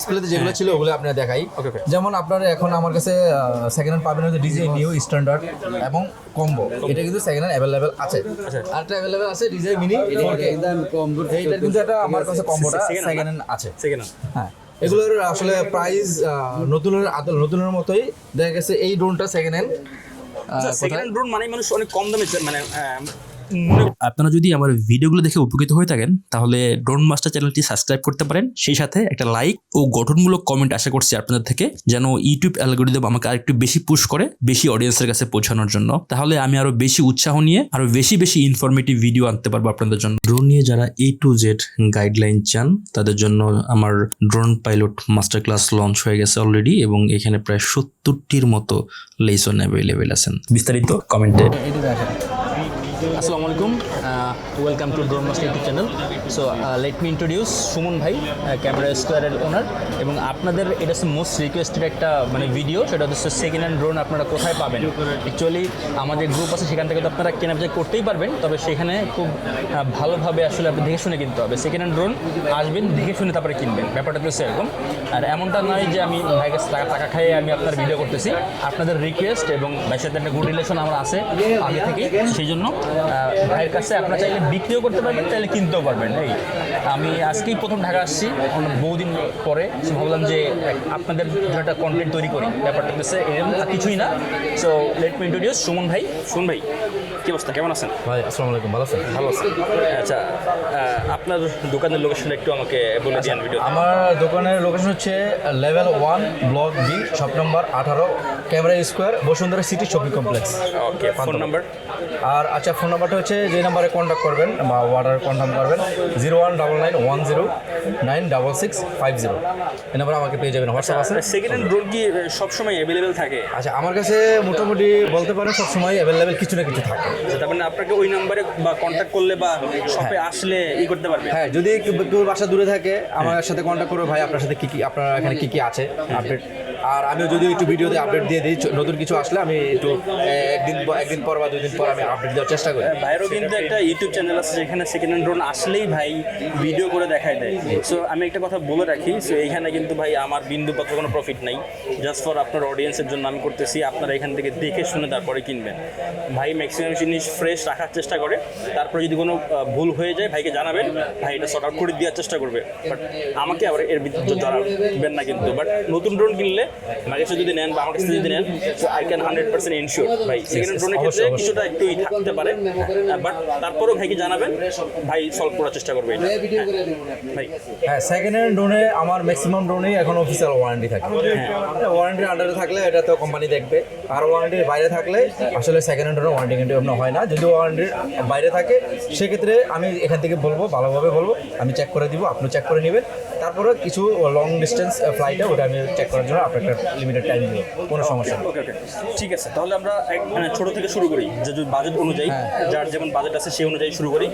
ডিসপ্লেতে যেগুলো ছিল ওগুলো আপনার দেখাই। যেমন আপনারা এখন আমার কাছে সেকেন্ড হ্যান্ড পাবেন হচ্ছে ডিজাই নিউ স্ট্যান্ডার্ড এবং কম্বো। এটা কিন্তু সেকেন্ড হ্যান্ড অ্যাভেলেবেল আছে। আরেকটা অ্যাভেলেবেল আছে ডিজাই মিনি 4K। এইটা কিন্তু এটা আমার কাছে কম্বোটা সেকেন্ড হ্যান্ড আছে। হ্যাঁ, এগুলোর আসলে প্রাইস নতুনের মতোই দেখা গেছে। এই ড্রোনটা সেকেন্ড হ্যান্ড ড্রোন মানে মানুষ অনেক কম দামে মানে আপনারা যদি আমার ভিডিওগুলো দেখে উপকৃত হয়ে থাকেন তাহলে ড্রোন মাস্টার চ্যানেলটি সাবস্ক্রাইব করতে পারেন, সেই সাথে একটা লাইক ও গঠনমূলক কমেন্ট আশা করছি আপনাদের থেকে, যেন ইউটিউব অ্যালগরিদম আমাকে আরেকটু বেশি পুশ করে বেশি অডিয়েন্সের কাছে পৌঁছানোর জন্য। তাহলে আমি আরো বেশি উৎসাহ নিয়ে আরো বেশি ইনফরমেটিভ ভিডিও আনতে পারবো আপনাদের জন্য। ড্রোন নিয়ে যারা A to Z গাইডলাইন চান তাদের জন্য আমার drone pilot master class launch হয়ে গেছে অলরেডি, এবং এখানে প্রায় 70টির মতো লেসন অ্যাভেলেবেল আছেন। বিস্তারিত কমেন্টে। আসসালামু আলাইকুম, welcome to drone master YouTube channel. So let me introduce Suman ভাই, ক্যামেরা স্কোয়ারের ওনার। এবং আপনাদের এটা হচ্ছে মোস্ট রিকোয়েস্টেড একটা মানে ভিডিও, সেটা হচ্ছে সেকেন্ড হ্যান্ড ড্রোন আপনারা কোথায় পাবেন। অ্যাকচুয়ালি আমাদের গ্রুপ আছে, সেখান থেকে তো আপনারা কেনাবেচা করতেই পারবেন, তবে সেখানে খুব ভালোভাবে আসলে আপনি দেখে শুনে কিনতে হবে। সেকেন্ড হ্যান্ড ড্রোন আসবেন, দেখে শুনে তারপরে কিনবেন, ব্যাপারটা তো সেরকম। আর এমনটা নয় যে আমি ভাইয়ের কাছে টাকা খাইয়ে আমি আপনার ভিডিও করতেছি। আপনাদের রিকোয়েস্ট এবং ভাইয়ের সাথে একটা গুড রিলেশন আমার আছে আগে থেকেই, সেই জন্য ভাইয়ের কাছে আপনারা চাইলে বিক্রিও করতে পারবেন, চাইলে কিনতেও পারবেন। এই আমি আজকেই প্রথম ঢাকা আসছি, বহুদিন পরে ভাবলাম যে আপনাদের জন্য একটা কন্টেন্ট তৈরি করি, ব্যাপারটা হচ্ছে এরকম কিছুই না। So let me introduce Suman ভাই। সুমন ভাই, কি অবস্থা, কেমন আছেন? ভাই আসসালামু আলাইকুম, ভালো আছেন? ভালো আছেন। আচ্ছা, আপনার দোকানের লোকেশন একটু আমাকে বলে দিন ভিডিও। আমার দোকানের লোকেশন হচ্ছে লেভেল 1 ব্লক বি, শপ নম্বর 18, camera square, Bashundhara city shopping complex. Okay, phone number? আর আচ্ছা, ফোন নাম্বারটা হচ্ছে যে নাম্বারে কন্ট্যাক্ট করবেন বা অর্ডার কনফার্ম করবেন 0199109650। এই নাম্বারে আমাকে পেয়ে যাবেন। হোয়াটসঅ্যাপ আছে। সেকেন্ড হ্যান্ড ড্রোন কি সবসময় অ্যাভেলেবেল থাকে? আচ্ছা, আমার কাছে মোটামুটি বলতে পারেন সবসময় অ্যাভেলেবেল কিছু না কিছু থাকে। তার মানে আপনাকে ওই নাম্বারে বা কন্ট্যাক্ট করলে বা শপে আসলে করতে পারবে। হ্যাঁ, যদি কেউ বাসা দূরে থাকে আমার সাথে কন্ট্যাক্ট করবে, ভাই আপনার সাথে কী আপনার এখানে কী আছে আপডেট। আর আমিও যদি একটু ভিডিওতে আপডেট দিয়ে দিই, নতুন কিছু আসলে আমি একটু একদিন পর বা 2 দিন পর আমি আপডেট দেওয়ার চেষ্টা করি। ভাইয়েরও কিন্তু একটা ইউটিউব চ্যানেল আছে যেখানে সেকেন্ড হ্যান্ড ড্রোন আসলেই ভাই ভিডিও করে দেখায় দেয়। সো আমি একটা কথা বলে রাখি, সো এইখানে কিন্তু ভাই আমার বিন্দুমাত্র কোনো প্রফিট নাই, জাস্ট ফর আপনার অডিয়েন্সের জন্য আমি করতেছি। আপনারা এখান থেকে দেখে শুনে তারপরে কিনবেন। ভাই ম্যাক্সিমাম জিনিস ফ্রেশ রাখার চেষ্টা করে, তারপরে যদি কোনো ভুল হয়ে যায় ভাইকে জানাবেন, ভাই এটা শর্ট আউট করে দেওয়ার চেষ্টা করবে। বাট আমাকে আবার এর ভিতরে জানাবেন না কিন্তু। বাট নতুন ড্রোন কিনলে ভাইয়ের কাছে যদি নেন বা আমার কাছে যদি নেন, সো আই ক্যান 100% ইনশিওর ভাই সেকেন্ড হ্যান্ড ড্রোনের ক্ষেত্রে কিছুটা একটু থাকতে পারে, বাট তারপরেও ভাইকে জানাবেন, ভাই সলভ করার চেষ্টা করবে ভাই। হ্যাঁ, সেকেন্ড হ্যান্ড ড্রোনে আমার ম্যাক্সিমাম ড্রোনেই এখন অফিসিয়াল ওয়ারেন্টি থাকে। ওয়ারেন্টির আন্ডারে থাকলে এটা তো কোম্পানি দেখবে, আর ওয়ারেন্টির বাইরে থাকলে আসলে সেকেন্ড হ্যান্ড ড্রোনের ওয়ারেন্টি কিন্তু এমন হয় না। যদি ওয়ারেন্টির বাইরে থাকে সেক্ষেত্রে আমি এখান থেকে বলবো, ভালোভাবে বলবো, আমি চেক করে দিব, আপনি চেক করে নেবেন। তারপরে কিছু লং ডিস্টেন্স ফ্লাইটে ওটা আমি চেক করার জন্য আপনার একটা লিমিটেড টাইম দিব, কোনো সমস্যা নেই। ওকে, ঠিক আছে। তাহলে আমরা মানে ছোটো থেকে শুরু করি, যে বাজেট অনুযায়ী, যার যেমন বাজেট আছে সেই অনুযায়ী শুরু করি।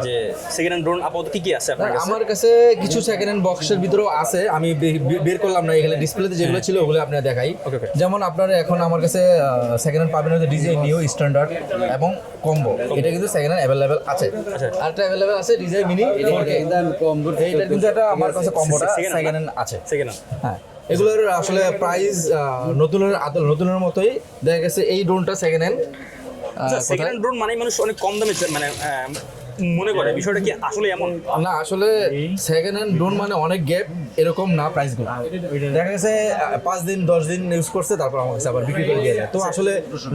যে সেকেন্ড হ্যান্ড ড্রোন আপাতত কী আছে আপনার কাছে? আমার কাছে কিছু সেকেন্ড হ্যান্ড বক্সের ভিতরেও আছে, আমি বের করলাম না, এখানে ডিসপ্লেতে যেগুলো ছিল ওগুলো আপনার দেখাই। যেমন আপনারা এখন আমার কাছে সেকেন্ড হ্যান্ড পাবেন হচ্ছে ডিজাই নিউ স্ট্যান্ডার্ড এবং কম্বো। এটা কিন্তু সেকেন্ড হ্যান্ড অ্যাভেলেবেল আছে। আরেকটা অ্যাভেলেবেল আছে ডিজাই মিনি 4K। এইটা কিন্তু এটা আমার কাছে কম্বোটা সেকেন্ড হ্যান্ড আছে। হ্যাঁ, এগুলোর আসলে প্রাইস নতুনের মতোই দেখা গেছে। এই ড্রোনটা second hand. Second hand drone মানে মানুষ অনেক কম দামে মানে মনে করে, বিষয়টা কি আসলে এমন না? আসলে সেকেন্ড হ্যান্ড ড্রোন মানে অনেক গ্যাপ, এরকম না। প্রাইসগুলো দেখা গেছে 5 দিন 10 দিন ইউজ করছে, তারপর আমার কাছে আবার বিক্রি করে দিয়ে যায়। তো আসলে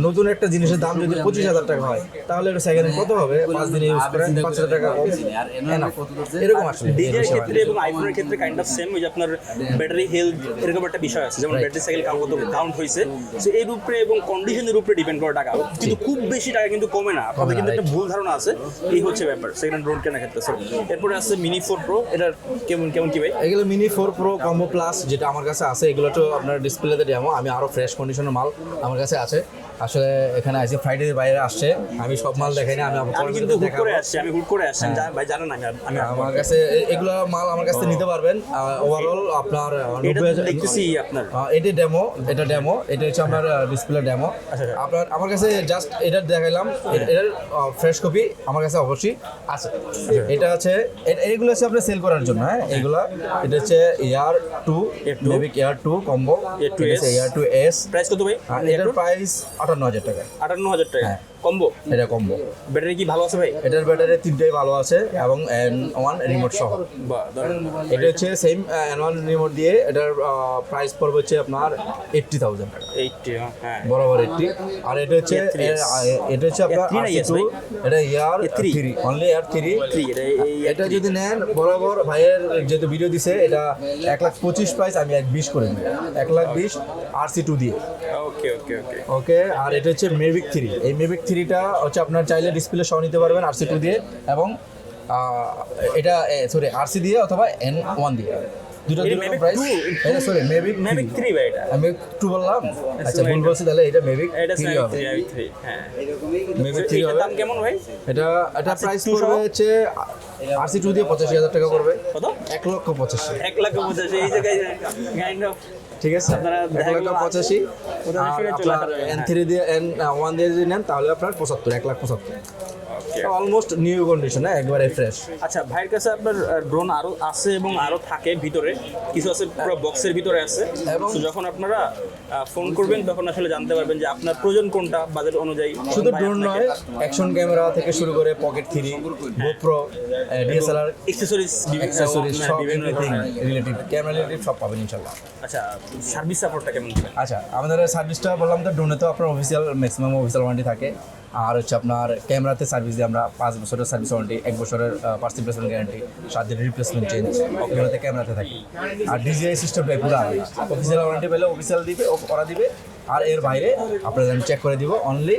নতুন একটা জিনিসের দাম যদি 25,000 টাকা হয়, তাহলে এটা সেকেন্ড হ্যান্ড কত হবে? 5 দিনে ইউজ করে 5,000 টাকা কম, এরকম আসলে। ডিজের ক্ষেত্রে এবং আইফোনের ক্ষেত্রে কাইন্ড অফ সেম, ওই যে আপনার ব্যাটারি হেলথ এরকম একটা বিষয় আছে, যেমন ব্যাটারি সাইকেল কাউন্ট হয়েছে, সো এর উপরে এবং কন্ডিশনের উপরে ডিপেন্ড করে টাকা, কিন্তু খুব বেশি টাকা কিন্তু কমে না। আপনাদের কিন্তু একটা ভুল ধারণা আছে, এই হচ্ছে ব্যাপার সেকেন্ড ড্রোন কেনার ক্ষেত্রে। এরপরে আছে মিনি 4 প্রো, এটা কেমন কি ভাই? এগুলো মিনি 4 প্রো কম্বো প্লাস যেটা আমার কাছে আছে, এগুলো তো আপনার ডিসপ্লেতে ডেমো। আমি আরও ফ্রেশ কন্ডিশনের মাল আমার কাছে আছে। আসলে এখানে আজকে ফ্রাইডে বাইরে আসছে, আমি সব মাল দেখাই না, আমি কিন্তু হুট করে আসছি, ভাই জানেন না আমি আমার কাছে এগুলো মাল আমার কাছে নিতে পারবেন। ওভারঅল আপনার 90,000 দেখতেছি আপনার এটা ডেমো, এটা হচ্ছে আমার ডিসপ্লে ডেমো। আপনার আমার কাছে জাস্ট এটা দেখাইলাম, এটার ফ্রেশ কপি আমার কাছে অবশ্যই আচ্ছা এটা হচ্ছে এইগুলো হচ্ছে আপনার সেল করার জন্য, হ্যাঁ এগুলা এটা হচ্ছে air 2 Mavic air 2 combo air 2 S. Price কত ভাই? আর এটার প্রাইস 58000 টাকা। 58000 টাকা হ্যাঁ। কম্বো। এটা কম্বো। ব্যাটারি কি ভালো আছে ভাই? এটার ব্যাটারি 3টাই ভালো আছে এবং N1 রিমোট সহ। বাহ, দারুণ। এটা হচ্ছে সেম N1 রিমোট দিয়ে এটার প্রাইস পড়বে হচ্ছে আপনার 80000 টাকা। 80, হ্যাঁ। বরাবর 80। আর এটা হচ্ছে এটা হচ্ছে আপনার A3 না yes RC2, ভাই? এটা ইয়ার A3 3 অনলি ইয়ার 3। এটা এটা যদি নেন বরাবর ভাইয়ের যেহেতু ভিডিও দিছে এটা 1,25,000 প্রাইস, আমি 1,20,000 করে দিই। 1,20,000 RC2 দিয়ে। ওকে ওকে ওকে। ওকে। আর এটা হচ্ছে মেভিক 3। এই মেভিক 3টা হচ্ছে আপনার চাইলে ডিসপ্লে সহ নিতে পারবেন RC2 দিয়ে এবং এটা সরি RC দিয়ে অথবা N1 দিয়ে। দুটো এটা দুটো Mavic প্রাইস। 2? এটা সরি মেভিক Mavic 3 ভাই এটা। আমি 2 বললাম, আচ্ছা ভুল বলছি, তাহলে এটা মেভিক এটা 3 হবে। Mavic 3, হ্যাঁ। মেভিক 3 এটার হবে। দাম কেমন ভাই? এটা প্রাইস RC2 পড়বে হচ্ছে RC2 দিয়ে 85000 টাকা পড়বে। কত? 1,85,000। 1,85,000 এই জায়গায় কাইন্ড অফ। ঠিক আছে, আপনারা দেখা গেলো 1,85,000। ওদের আর ফিরে চলে আপনার আসবে, হ্যাঁ। N3 দিয়ে N1 দিয়ে যদি নেন তাহলে আপনার 1,75,000। অলমোস্ট নিউ কন্ডিশন, একবারে ফ্রেশ। আচ্ছা, ভাইয়ের কাছে আপনার ড্রোন আরো আছে এবং আরো থাকে ভিতরে, কিছু আছে পুরো বক্সের ভিতরে আছে। এবং So, যখন আপনারা ফোন করবেন তখন আসলে জানতে পারবেন যে আপনার প্রয়োজন কোনটা বাজেট অনুযায়ী। শুধু ভাই ড্রোন আপনাকে নয়, অ্যাকশন ক্যামেরা থেকে শুরু করে pocket 3, GoPro, DSLR, accessories accessories সব বিভিন্ন এভরিথিং ধরনের। রিলেটিভ, ক্যামেরা রিলেটিভ সব পাবেন ইনশাআল্লাহ। আচ্ছা, সার্ভিস সাপোর্টটা কেমন দিবেন? আচ্ছা, আমাদের সার্ভিসটা বললাম তো, ড্রোনে তো আপনার অফিসিয়াল ম্যাক্সিমাম অফিসিয়াল ওয়ারেন্টি থাকে। আর হচ্ছে আপনার ক্যামেরাতে সার্ভিস দিয়ে আমরা 5 বছরের সার্ভিস ওয়ারেন্টি, 1 বছরের পার্টস রিপ্লেসমেন্ট গ্যারান্টি, 7 দিনের রিপ্লেসমেন্ট চেঞ্জ এগুলোতে ক্যামেরাতে থাকে। আর ডিজিআই সিস্টেমটা পুরো অফিসিয়াল ওয়ারেন্টি পেলে অফিসিয়াল দিবে, ওরা দিবে। আর এর বাইরে আপনাদের আমি চেক করে দিব, অনলি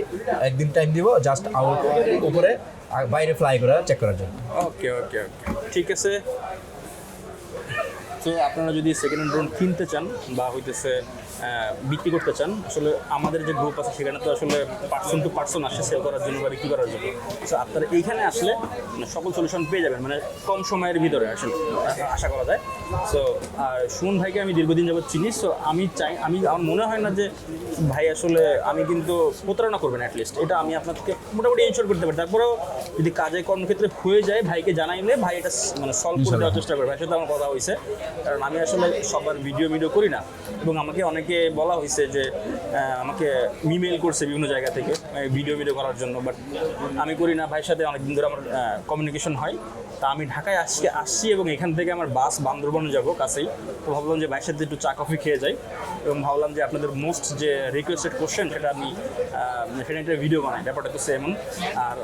একদিন টাইম দিব জাস্ট আউট উপরে আর বাইরে ফ্লাই করে চেক করার জন্য। ওকে ওকে ওকে, ঠিক আছে। তো আপনারা যদি সেকেন্ড হ্যান্ড ড্রোন কিনতে চান বা হইতেছে বিক্রি করতে চান, আসলে আমাদের যে গ্রুপ আছে সেখানে তো আসলে পার্সন টু পার্সন আসে সেল করার জন্য বা বিক্রি করার জন্য। সো আপনারা এইখানে আসলে সকল সলিউশন পেয়ে যাবেন, মানে কম সময়ের ভিতরে আসলে আশা করা যায়। সো সুমন ভাইকে আমি দীর্ঘদিন যাবত চিনি। সো আমার মনে হয় না যে ভাই আসলে আমি কিন্তু প্রতারণা করবেন অ্যাটলিস্ট, এটা আমি আপনাকে মোটামুটি ইনশোর করতে পারি। তারপরেও যদি কাজে কর্মক্ষেত্রে হয়ে যায় ভাইকে জানাইলে ভাই এটা মানে সলভ করে দেওয়ার চেষ্টা করবে। ভাইয়ের সাথে আমার কথা হয়েছে, কারণ আমি আসলে সবার ভিডিও করি না এবং আমাকে অনেকে বলা হয়েছে যে আমাকে ইমেল করছে বিভিন্ন জায়গা থেকে ভিডিও করার জন্য, বাট আমি করি না। ভাইয়ের সাথে অনেকদিন ধরে আমার কমিউনিকেশন হয়। তা আমি ঢাকায় আসছি এবং এখান থেকে আমার বাস বান্দরবনে যাবো কাছেই। তো ভাবলাম যে ভাইয়ের সাথে একটু চা কফি খেয়ে যাই এবং ভাবলাম যে আপনাদের মোস্ট যে রিকোয়েস্টেড কোশ্চেন সেটা আমি সেটা একটা ভিডিও বানাই। ব্যাপারটা তো সেমন। আর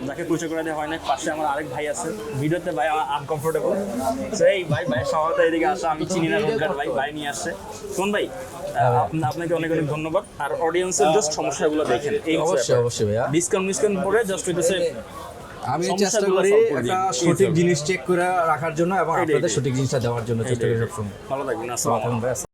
যাকে পরিচয় করে দেওয়া হয় না, পাশে আমার আরেক ভাই আছে, ভিডিওতে ভাই আমার আনকমফোর্টেবল। সেই ভাইয়ের সহায়তা এদিকে আসা, আমি চিনি না রোজগার, ভাই নিয়ে আসছে। শোন ভাই, আপনাকে অনেক অনেক ধন্যবাদ। আর অডিয়েন্সের জাস্ট সমস্যাগুলো দেখেন, এই অবশ্যই ভাইয়া। ডিসকাউন্ট পরে জাস্ট হইতেছে আমি চেষ্টা করি একটা সঠিক জিনিস চেক করে রাখার জন্য এবং আপনাদের সঠিক জিনিসটা দেওয়ার জন্য চেষ্টা করি সবসময়। ভালো থাকবেন। আসসালামু আলাইকুম।